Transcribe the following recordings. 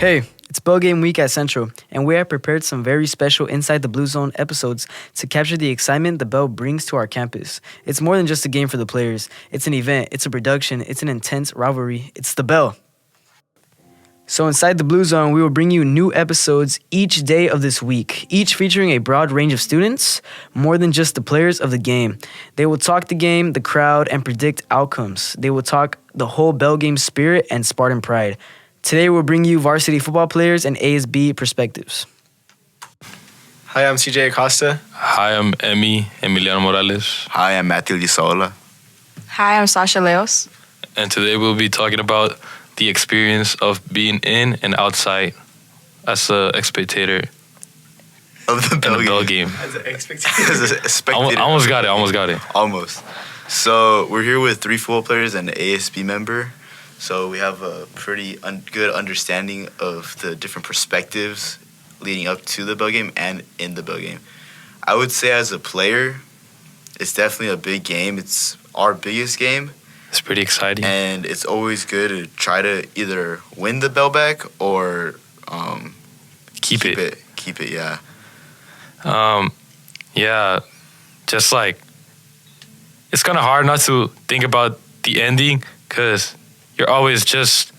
Hey, it's Bell Game Week at Central, and we have prepared some very special Inside the Blue Zone episodes to capture the excitement the Bell brings to our campus. It's more than just a game for the players. It's an event, it's a production, it's an intense rivalry. It's the Bell. So inside the Blue Zone, we will bring you new episodes each day of this week, each featuring a broad range of students, more than just the players of the game. They will talk the game, the crowd, and predict outcomes. They will talk the whole Bell Game spirit and Spartan Pride. Today, we'll bring you varsity football players and ASB perspectives. Hi, I'm CJ Acosta. Hi, I'm Emiliano Morales. Hi, I'm Matthew Lisola. Hi, I'm Sasha Leos. And today we'll be talking about the experience of being in and outside as a spectator Of the Bell game. As an expectation. As a spectator. Almost got it. Almost. So we're here with 3 football players and an ASB member. So we have a pretty good understanding of the different perspectives leading up to the Bell game and in the Bell game. I would say as a player, it's definitely a big game. It's our biggest game. It's pretty exciting. And it's always good to try to either win the Bell back or Keep it. Keep it, yeah. Yeah, just like, it's kind of hard not to think about the ending because you're always just,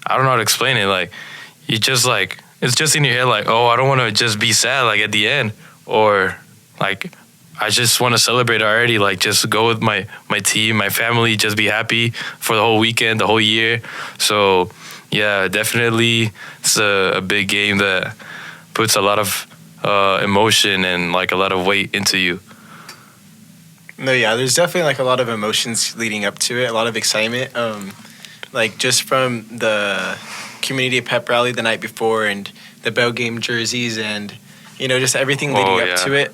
I don't know how to explain it. Like, you just like, it's just in your head like, oh, I don't want to just be sad like at the end, or like, I just want to celebrate already. Like, just go with my team, my family, just be happy for the whole weekend, the whole year. So, yeah, definitely it's a big game that puts a lot of emotion and like a lot of weight into you. No, yeah, there's definitely like a lot of emotions leading up to it, a lot of excitement. Like just from the community pep rally the night before and the Bell game jerseys and, you know, just everything leading up to it.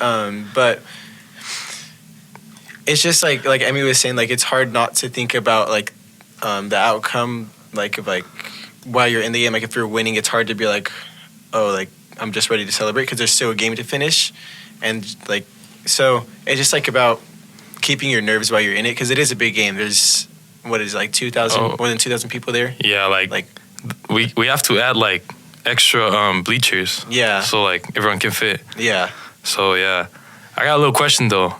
But it's just like Emmy was saying, like it's hard not to think about like the outcome, like of like while you're in the game. Like if you're winning, it's hard to be like, oh, like I'm just ready to celebrate because there's still a game to finish, and like so it's just like about keeping your nerves while you're in it because it is a big game. There's what is it, like 2,000, more than 2,000 people there. Yeah, like we have to add like extra bleachers. Yeah. So like everyone can fit. Yeah. So yeah, I got a little question though.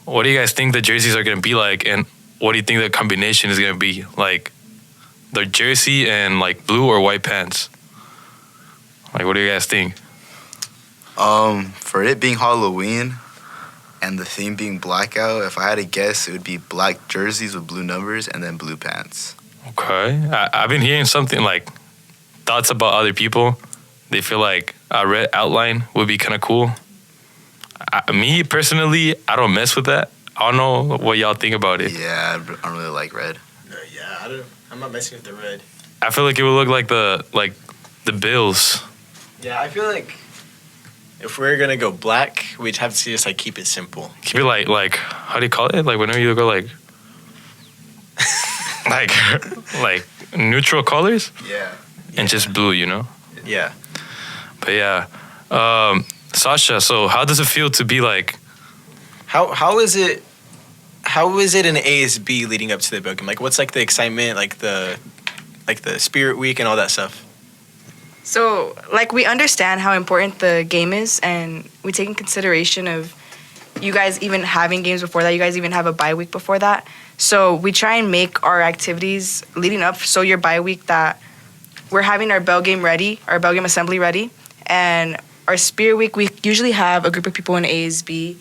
What do you guys think the jerseys are gonna be like, and what do you think the combination is gonna be like? The jersey and like blue or white pants. Like, what do you guys think? For it being Halloween and the theme being blackout, if I had to guess, it would be black jerseys with blue numbers and then blue pants. Okay, I've been hearing something like thoughts about other people. They feel like a red outline would be kind of cool. Me personally, I don't mess with that. I don't know what y'all think about it. Yeah, I don't really like red. No, yeah, I'm not messing with the red. I feel like it would look like the Bills. Yeah, I feel like if we're gonna go black, we'd have to just like keep it simple. Keep it like how do you call it? Like whenever you go like like neutral colors. Yeah. And just blue, you know. Yeah. But yeah, Sasha. So how does it feel to be like? How is it? How is it in ASB leading up to the Bell game? Like, what's like the excitement, like the Spirit Week and all that stuff? So, like, we understand how important the game is, and we take in consideration of you guys even having games before that. You guys even have a bye week before that. So we try and make our activities leading up, so your bye week, that we're having our Bell game ready, our Bell game assembly ready, and our Spirit Week, we usually have a group of people in ASB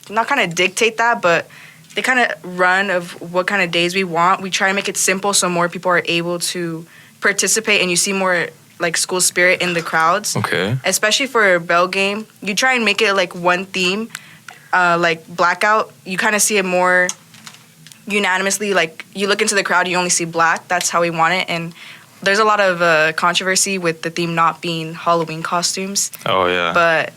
not dictate that, but they kind of run of what kind of days we want. We try to make it simple so more people are able to participate and you see more like school spirit in the crowds. Okay. Especially for a Bell game, you try and make it like one theme, like blackout. You kind of see it more unanimously. Like you look into the crowd, you only see black. That's how we want it. And there's a lot of controversy with the theme not being Halloween costumes. Oh yeah. But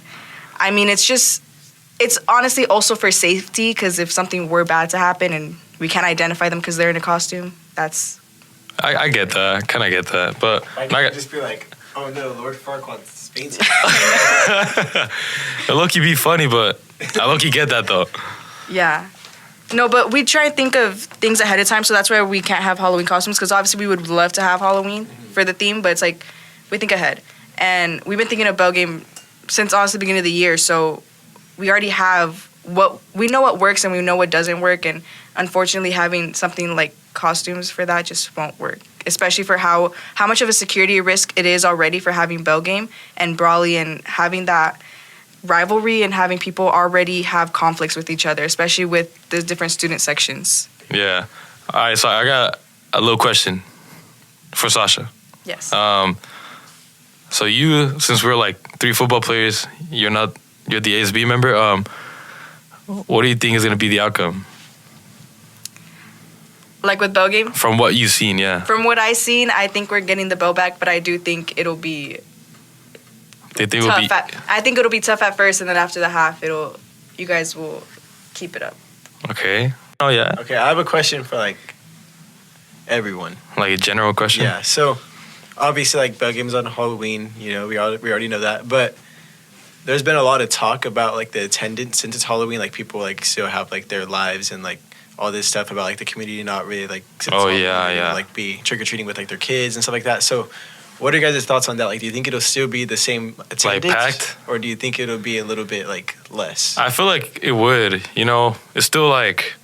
I mean, it's honestly also for safety, because if something were bad to happen and we can't identify them because they're in a costume, that's... I get that. I kind of get that. But... I could just be like, oh no, Lord Farquaad's fainting. It low-key be funny, but I low-key get that though. Yeah. No, but we try and think of things ahead of time, so that's why we can't have Halloween costumes, because obviously we would love to have Halloween for the theme, but it's like we think ahead. And we've been thinking of Bell Game since honestly the beginning of the year, so we already have we know what works and we know what doesn't work, and unfortunately having something like costumes for that just won't work, especially for how much of a security risk it is already for having Bell Game and Brawley, and having that rivalry and having people already have conflicts with each other, especially with the different student sections. Yeah. All right, so I got a little question for Sasha. Yes. So you, since we're like 3 football players, you're the ASB member. What do you think is going to be the outcome? Like with Bell Game? From what you've seen, yeah. From what I've seen, I think we're getting the bell back, but I do think it'll be tough. I think it'll be tough at first, and then after the half, you guys will keep it up. Okay. Oh, yeah. Okay, I have a question for like everyone. Like a general question? Yeah. So obviously, like Bell Game's on Halloween. You know, we already know that, but there's been a lot of talk about like the attendance since it's Halloween. Like people like still have like their lives and like all this stuff about like the community not really like. Like be trick or treating with like their kids and stuff like that. So, what are your guys' thoughts on that? Like, do you think it'll still be the same attendance, like packed, or do you think it'll be a little bit like less? I feel like it would. You know, it's still like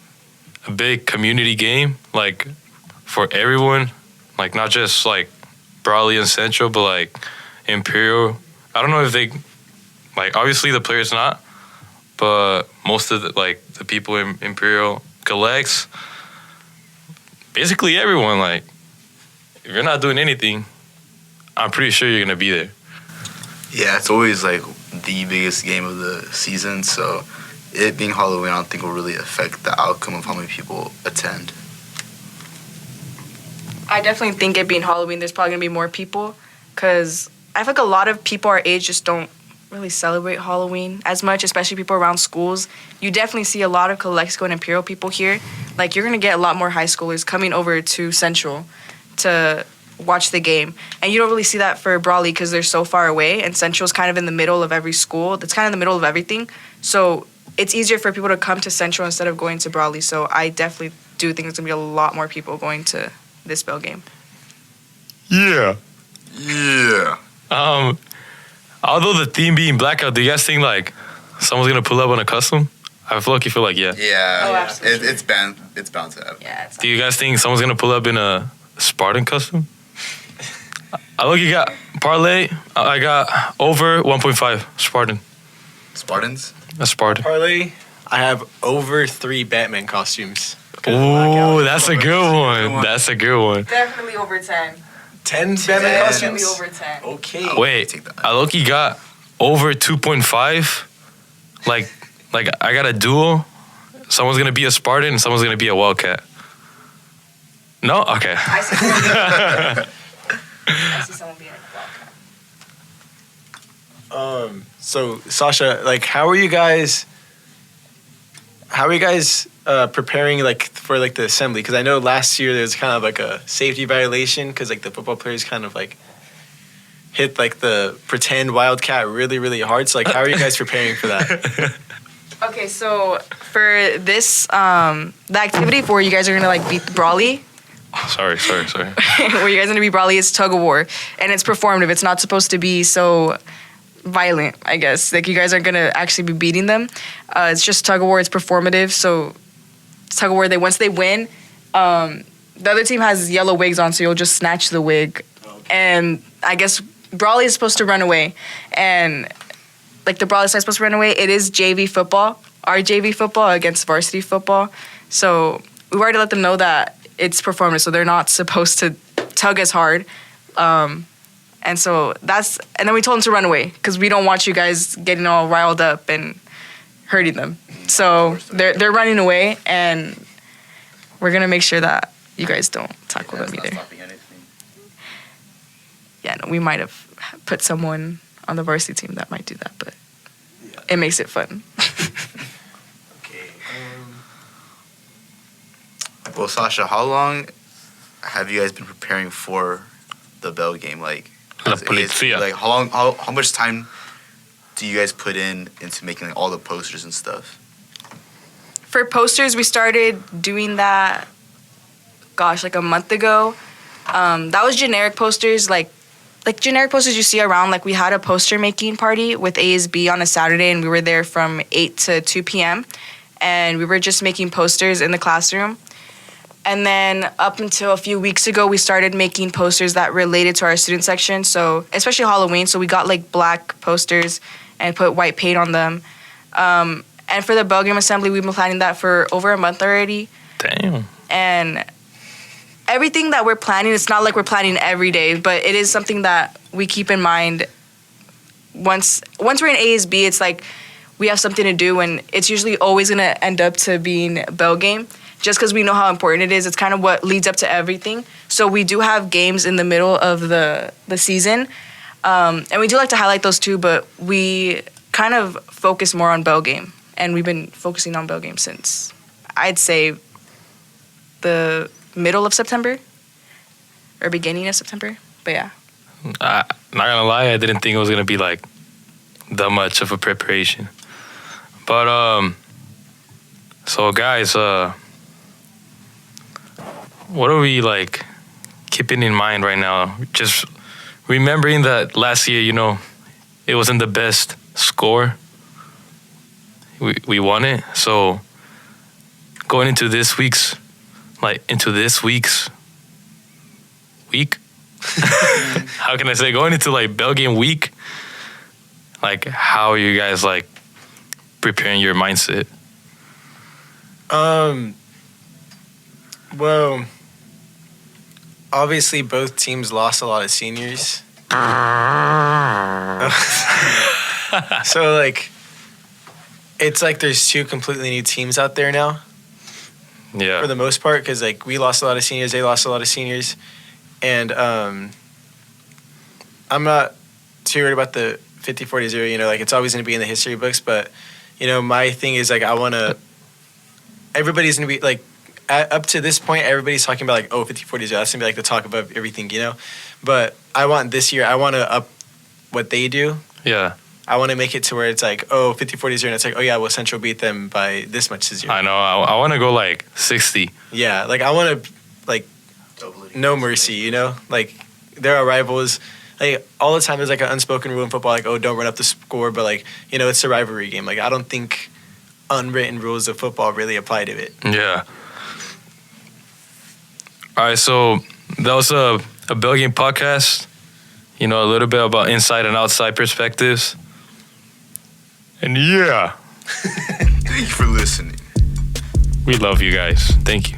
a big community game, like for everyone, like not just like Brawley and Central, but like Imperial. I don't know if they like obviously the players not, but most of the people in Imperial collects. Basically everyone, like if you're not doing anything, I'm pretty sure you're gonna be there. Yeah, it's always like the biggest game of the season, so it being Halloween, I don't think will really affect the outcome of how many people attend. I definitely think it being Halloween, there's probably gonna be more people, because I feel like a lot of people our age just don't really celebrate Halloween as much, especially people around schools. You definitely see a lot of Calexico and Imperial people here. Like, you're gonna get a lot more high schoolers coming over to Central to watch the game, and you don't really see that for Brawley because they're so far away, and Central's kind of in the middle of every school. It's kind of in the middle of everything, so it's easier for people to come to Central instead of going to Brawley. So I definitely do think there's gonna be a lot more people going to this Bell Game. Yeah. Yeah. Although the theme being blackout, do you guys think like someone's gonna pull up on a custom? I feel like yeah. Yeah. Oh, absolutely. It's bound to happen. Yeah. Do you guys think someone's gonna pull up in a Spartan custom? I look, you got parlay. I got over 1.5 Spartan. Spartans? A Spartan. Parlay, I have over 3 Batman costumes. Ooh, that's a good one. That's a good one. Definitely over 10. 10 Batman costumes? Definitely over 10. Okay. Wait, I look, you got over 2.5. Like I got a duel. Someone's gonna be a Spartan and someone's gonna be a Wildcat. No? Okay. I see someone being a Wildcat. So Sasha, like, how are you guys preparing like for like the assembly? Because I know last year there was kind of like a safety violation because like the football players kind of like hit like the pretend Wildcat really, really hard. So like, how are you guys preparing for that? Okay, so for this, the activity for you guys are gonna like beat Brawley. Sorry. Where you guys are gonna be Brawley is tug of war, and it's performative. It's not supposed to be so violent, I guess. Like, you guys aren't gonna actually be beating them. It's just tug of war. It's performative. So tug of war. Once they win, the other team has yellow wigs on, so you'll just snatch the wig, and I guess Brawley is supposed to run away, and like the Brawley side is supposed to run away. It is JV football, our JV football against varsity football. So we've already let them know that it's performative, so they're not supposed to tug as hard. And then we told them to run away because we don't want you guys getting all riled up and hurting them. So they're running away, and we're gonna make sure that you guys don't tackle them either. Yeah, no, we might have put someone on the varsity team that might do that, but it makes it fun. Okay. Well, Sasha, how long have you guys been preparing for the Bell Game? Like, La Policía. Like, how much time do you guys put into making like all the posters and stuff? for posters, we started doing that, gosh, like a month ago. That was generic posters, like generic posters you see around. Like we had a poster making party with ASB on a Saturday, and we were there from 8 to 2 p.m. And we were just making posters in the classroom. And then up until a few weeks ago, we started making posters that related to our student section. So especially Halloween. So we got like black posters and put white paint on them. And for the Bell Game Assembly, we've been planning that for over a month already. Damn. And everything that we're planning, it's not like we're planning every day, but it is something that we keep in mind. Once we're in ASB, it's like we have something to do, and it's usually always going to end up to being Bell Game. Just because we know how important it is. It's kind of what leads up to everything. So we do have games in the middle of the season. And we do like to highlight those too, but we kind of focus more on Bell Game. And we've been focusing on Bell Game since, I'd say, the middle of September or beginning of September. But yeah. Not gonna lie, I didn't think it was gonna be like that much of a preparation. But so guys, what are we like keeping in mind right now? Just remembering that last year, it wasn't the best score. We won it. So going into this week's week, how can I say, going into like Bell Game week, like how are you guys like preparing your mindset? Well, obviously both teams lost a lot of seniors. So like it's like there's two completely new teams out there now. Yeah. For the most part, because like we lost a lot of seniors, they lost a lot of seniors, and I'm not too worried about the 50-40-0. Like it's always going to be in the history books, but my thing is like everybody's going to be like up to this point, everybody's talking about like 50-40-0. That's going to be like the talk about everything, But I want this year, I want to up what they do. Yeah. I want to make it to where it's like, 50-40-0, and it's like, oh yeah, well, Central beat them by this much this year. I know. I want to go like 60. Yeah, like I want to, like, no mercy, Like, there are rivals. Like, all the time there's like an unspoken rule in football, like, don't run up the score, but like, it's a rivalry game. Like, I don't think unwritten rules of football really apply to it. Yeah. All right, so that was a Bell Game podcast. A little bit about inside and outside perspectives. And yeah. Thank you for listening. We love you guys. Thank you.